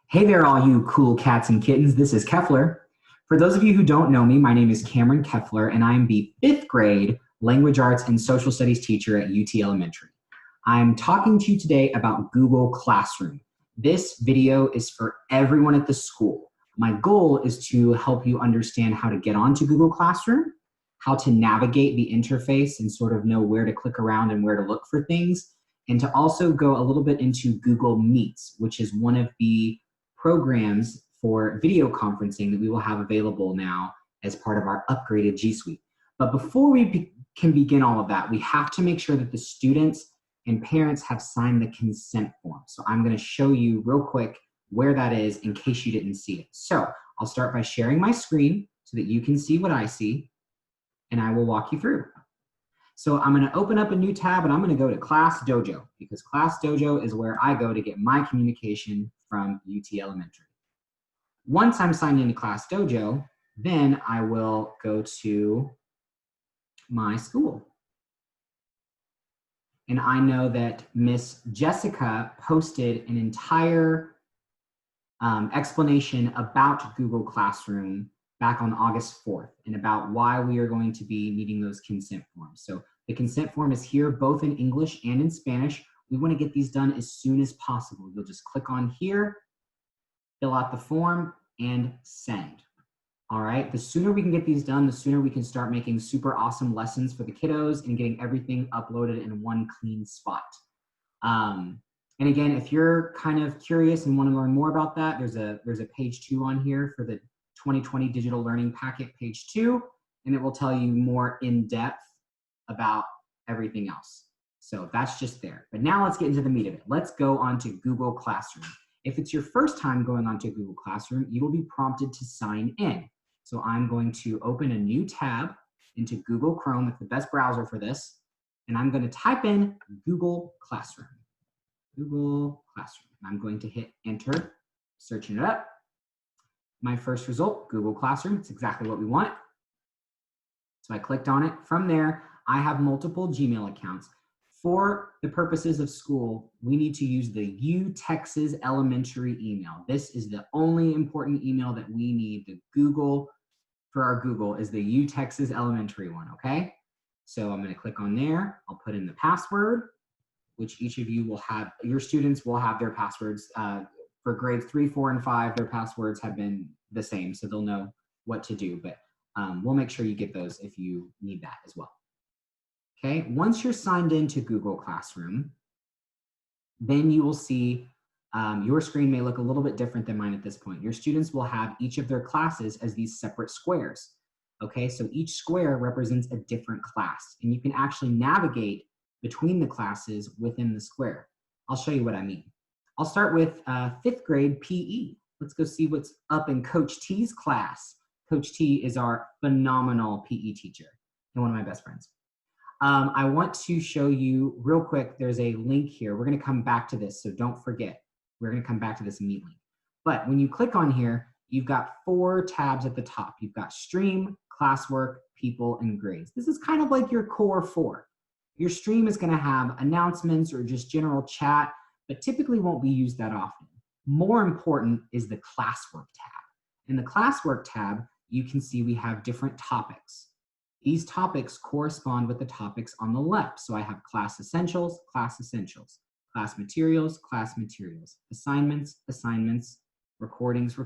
Hey there, all you cool cats and kittens. This is Keffler. For those of you who don't know me, my name is Cameron Keffler, and I am the fifth grade language arts and social studies teacher at UT Elementary. I'm talking to you today about Google Classroom. This video is for everyone at the school. My goal is to help you understand how to get onto Google Classroom, how to navigate the interface and sort of know where to click around and where to look for things, and to also go a little bit into Google Meets, which is one of the programs for video conferencing that we will have available now as part of our upgraded G Suite. But before we can begin all of that, we have to make sure that the students and parents have signed the consent form. So I'm going to show you real quick where that is in case you didn't see it. So I'll start by sharing my screen so that you can see what I see, and I will walk you through. So I'm going to open up a new tab, and I'm going to go to Class Dojo, because Class Dojo is where I go to get my communication from UT Elementary. Once I'm signed into Class Dojo, then I will go to my school. And I know that Miss Jessica posted an entire explanation about Google Classroom back on August 4th and about why we are going to be needing those consent forms. So the consent form is here both in English and in Spanish. We want to get these done as soon as possible. You'll just click on here, fill out the form, and send. All right, the sooner we can get these done, the sooner we can start making super awesome lessons for the kiddos and getting everything uploaded in one clean spot. And again, if you're kind of curious and want to learn more about that, there's a page 2 on here for the 2020 Digital Learning Packet, page 2, and it will tell you more in depth about everything else. So that's just there. But now let's get into the meat of it. Let's go on to Google Classroom. If it's your first time going onto Google Classroom, you will be prompted to sign in. So I'm going to open a new tab into Google Chrome. It's the best browser for this. And I'm going to type in Google Classroom. Google Classroom. I'm going to hit enter, searching it up. My first result, Google Classroom. It's exactly what we want. So I clicked on it. From there, I have multiple Gmail accounts. For the purposes of school, we need to use the UTexas Elementary email. This is the only important email that we need. The Google, for our Google, is the UTexas Elementary one, okay? So I'm going to click on there. I'll put in the password, which each of you will have. Your students will have their passwords. For grades 3, 4, and 5, their passwords have been the same, so they'll know what to do. But we'll make sure you get those if you need that as well. Okay, once you're signed into Google Classroom, then you will see your screen may look a little bit different than mine at this point. Your students will have each of their classes as these separate squares. Okay, so each square represents a different class, and you can actually navigate between the classes within the square. I'll show you what I mean. I'll start with 5th grade PE. Let's go see what's up in Coach T's class. Coach T is our phenomenal PE teacher and one of my best friends. I want to show you real quick, there's a link here. We're going to come back to this, so don't forget. We're going to come back to this immediately. But when you click on here, you've got 4 tabs at the top. You've got Stream, Classwork, People, and Grades. This is kind of like your core 4. Your Stream is going to have announcements or just general chat, but typically won't be used that often. More important is the Classwork tab. In the Classwork tab, you can see we have different topics. These topics correspond with the topics on the left. So I have class essentials, class materials, assignments, recordings,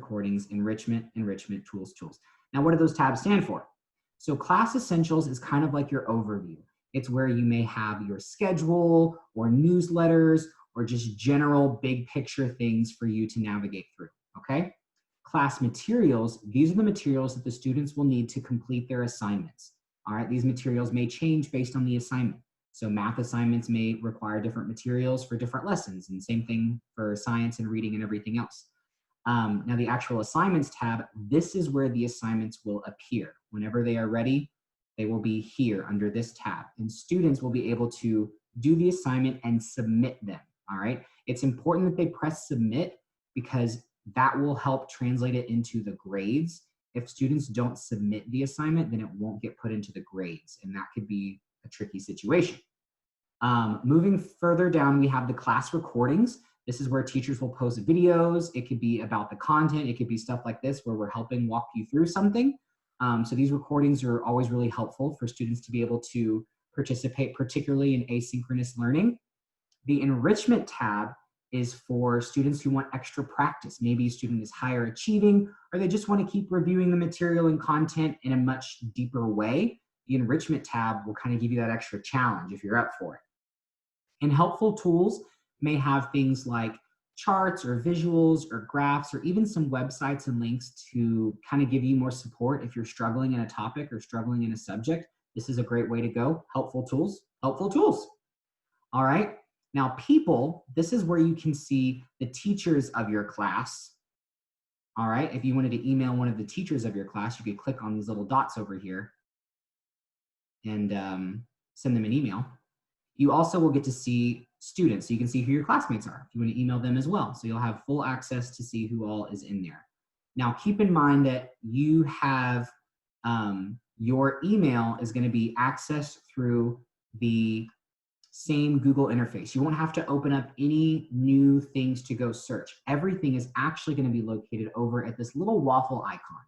enrichment, tools. Now, what do those tabs stand for? So class essentials is kind of like your overview. It's where you may have your schedule or newsletters or just general big picture things for you to navigate through, okay? Class materials, these are the materials that the students will need to complete their assignments. All right, these materials may change based on the assignment. So math assignments may require different materials for different lessons, and same thing for science and reading and everything else. Now the actual assignments tab, this is where the assignments will appear. Whenever they are ready, they will be here under this tab, and students will be able to do the assignment and submit them, all right? It's important that they press submit because that will help translate it into the grades. If students don't submit the assignment, then it won't get put into the grades, and that could be a tricky situation. Moving further down, we have the class recordings. This is where teachers will post videos. It could be about the content. It could be stuff like this where we're helping walk you through something. So these recordings are always really helpful for students to be able to participate, particularly in asynchronous learning. The enrichment tab is for students who want extra practice. Maybe a student is higher achieving, or they just want to keep reviewing the material and content in a much deeper way. The enrichment tab will kind of give you that extra challenge if you're up for it. And helpful tools may have things like charts or visuals or graphs or even some websites and links to kind of give you more support if you're struggling in a topic or struggling in a subject. This is a great way to go. Helpful tools, helpful tools. All right. Now, people, this is where you can see the teachers of your class. All right. If you wanted to email one of the teachers of your class, you could click on these little dots over here and send them an email. You also will get to see students, so you can see who your classmates are if you want to email them as well. So you'll have full access to see who all is in there. Now, keep in mind that you have your email is going to be accessed through the same Google interface. You won't have to open up any new things to go search. Everything is actually going to be located over at this little waffle icon.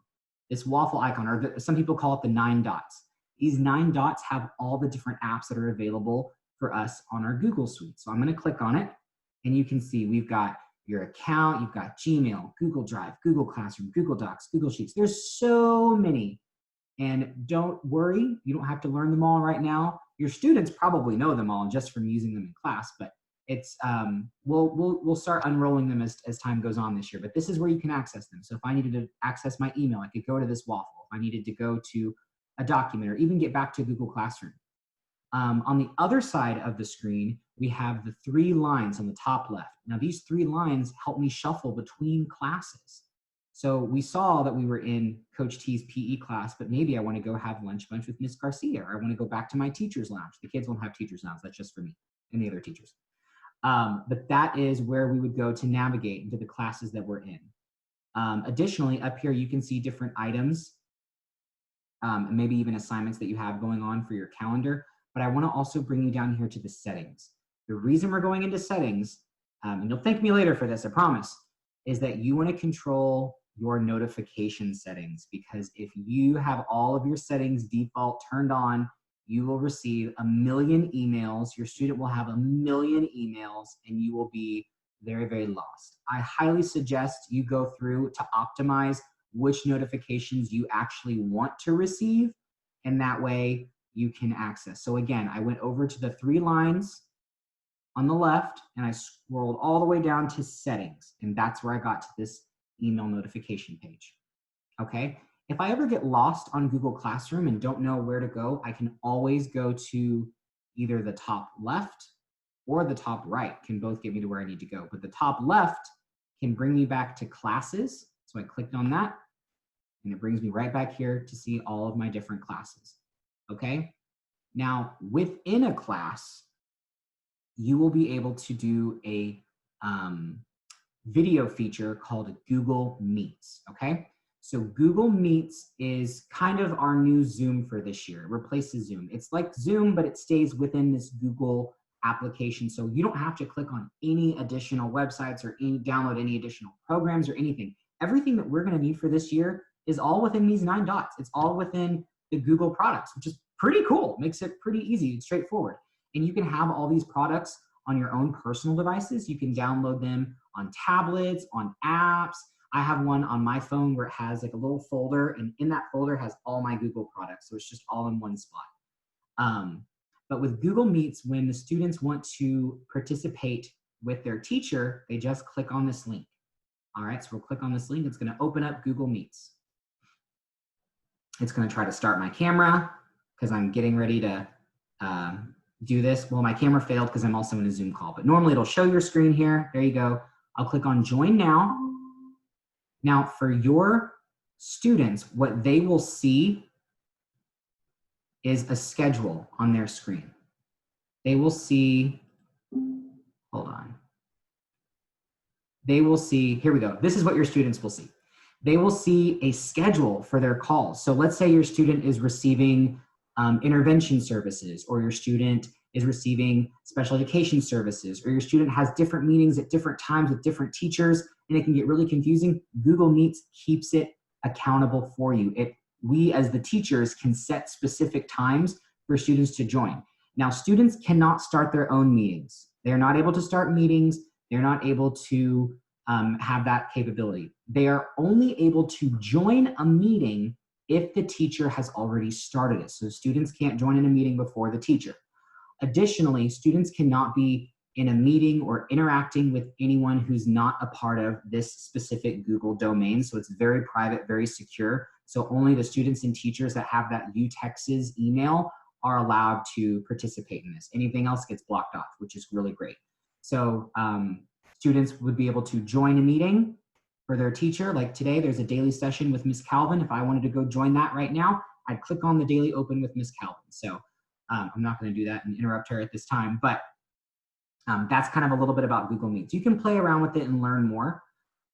This waffle icon, or some people call it the 9 dots. These 9 dots have all the different apps that are available for us on our Google Suite. So I'm going to click on it, and you can see we've got your account, you've got Gmail, Google Drive, Google Classroom, Google Docs, Google Sheets. There's so many. And don't worry, you don't have to learn them all right now. Your students probably know them all just from using them in class, but it's we'll start unrolling them as time goes on this year. But this is where you can access them. So if I needed to access my email, I could go to this waffle. If I needed to go to a document or even get back to Google Classroom. On the other side of the screen, we have the 3 lines on the top left. Now these 3 lines help me shuffle between classes. So we saw that we were in Coach T's PE class, but maybe I want to go have lunch bunch with Miss Garcia, or I want to go back to my teacher's lounge. The kids won't have teacher's lounge, that's just for me and the other teachers. But that is where we would go to navigate into the classes that we're in. Additionally, up here you can see different items, and maybe even assignments that you have going on for your calendar. But I want to also bring you down here to the settings. The reason we're going into settings, and you'll thank me later for this, I promise, is that you want to control your notification settings, because if you have all of your settings default turned on, you will receive 1 million emails. Your student will have 1 million emails, and you will be very, very lost. I highly suggest you go through to optimize which notifications you actually want to receive, and that way you can access. So again, I went over to the 3 lines on the left, and I scrolled all the way down to settings, and that's where I got to this email notification page. Okay, if I ever get lost on Google Classroom and don't know where to go, I can always go to either the top left or the top right, can both get me to where I need to go. But the top left can bring me back to classes. So I clicked on that, and it brings me right back here to see all of my different classes. Okay, now within a class, you will be able to do a video feature called Google Meets, okay? So Google Meets is kind of our new Zoom for this year. It replaces Zoom. It's like Zoom, but it stays within this Google application. So you don't have to click on any additional websites or download any additional programs or anything. Everything that we're gonna need for this year is all within these 9 dots. It's all within the Google products, which is pretty cool. Makes it pretty easy and straightforward. And you can have all these products on your own personal devices. You can download them on tablets, on apps. I have one on my phone where it has like a little folder, and in that folder has all my Google products. So it's just all in one spot. But with Google Meets, when the students want to participate with their teacher, they just click on this link. All right, so we'll click on this link. It's gonna open up Google Meets. It's gonna try to start my camera because I'm getting ready to do this. Well, my camera failed because I'm also in a Zoom call, but normally it'll show your screen here. There you go. I'll click on Join Now. Now for your students, what they will see is a schedule on their screen. They will see, hold on. They will see, here we go. This is what your students will see. They will see a schedule for their calls. So let's say your student is receiving intervention services, or your student is receiving special education services, or your student has different meetings at different times with different teachers, and it can get really confusing, Google Meets keeps it accountable for you. We as the teachers can set specific times for students to join. Now, students cannot start their own meetings. They're not able to start meetings. They're not able to have that capability. They are only able to join a meeting if the teacher has already started it. So students can't join in a meeting before the teacher. Additionally, students cannot be in a meeting or interacting with anyone who's not a part of this specific Google domain. So it's very private, very secure. So only the students and teachers that have that UTexas email are allowed to participate in this. Anything else gets blocked off, which is really great. So students would be able to join a meeting for their teacher. Like today, there's a daily session with Ms. Calvin. If I wanted to go join that right now, I'd click on the daily open with Ms. Calvin. So I'm not going to do that and interrupt her at this time, but that's kind of a little bit about Google Meets. You can play around with it and learn more.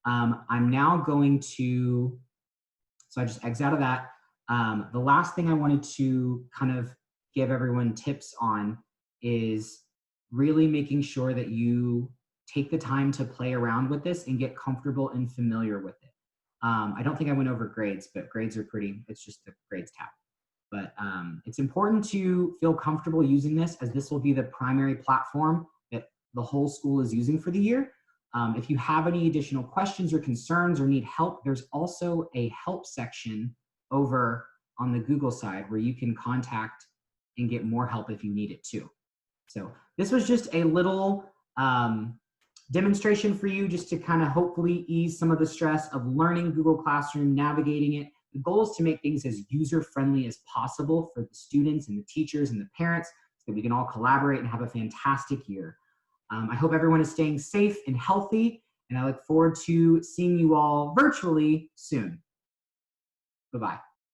I'm now going to, so I just exit out of that. The last thing I wanted to kind of give everyone tips on is really making sure that you take the time to play around with this and get comfortable and familiar with it. I don't think I went over grades, but grades are pretty, it's just the grades tab. But it's important to feel comfortable using this, as this will be the primary platform that the whole school is using for the year. If you have any additional questions or concerns or need help, there's also a help section over on the Google side where you can contact and get more help if you need it too. So this was just a little demonstration for you, just to kind of hopefully ease some of the stress of learning Google Classroom, navigating it. The goal is to make things as user-friendly as possible for the students and the teachers and the parents so that we can all collaborate and have a fantastic year. I hope everyone is staying safe and healthy, and I look forward to seeing you all virtually soon. Bye-bye.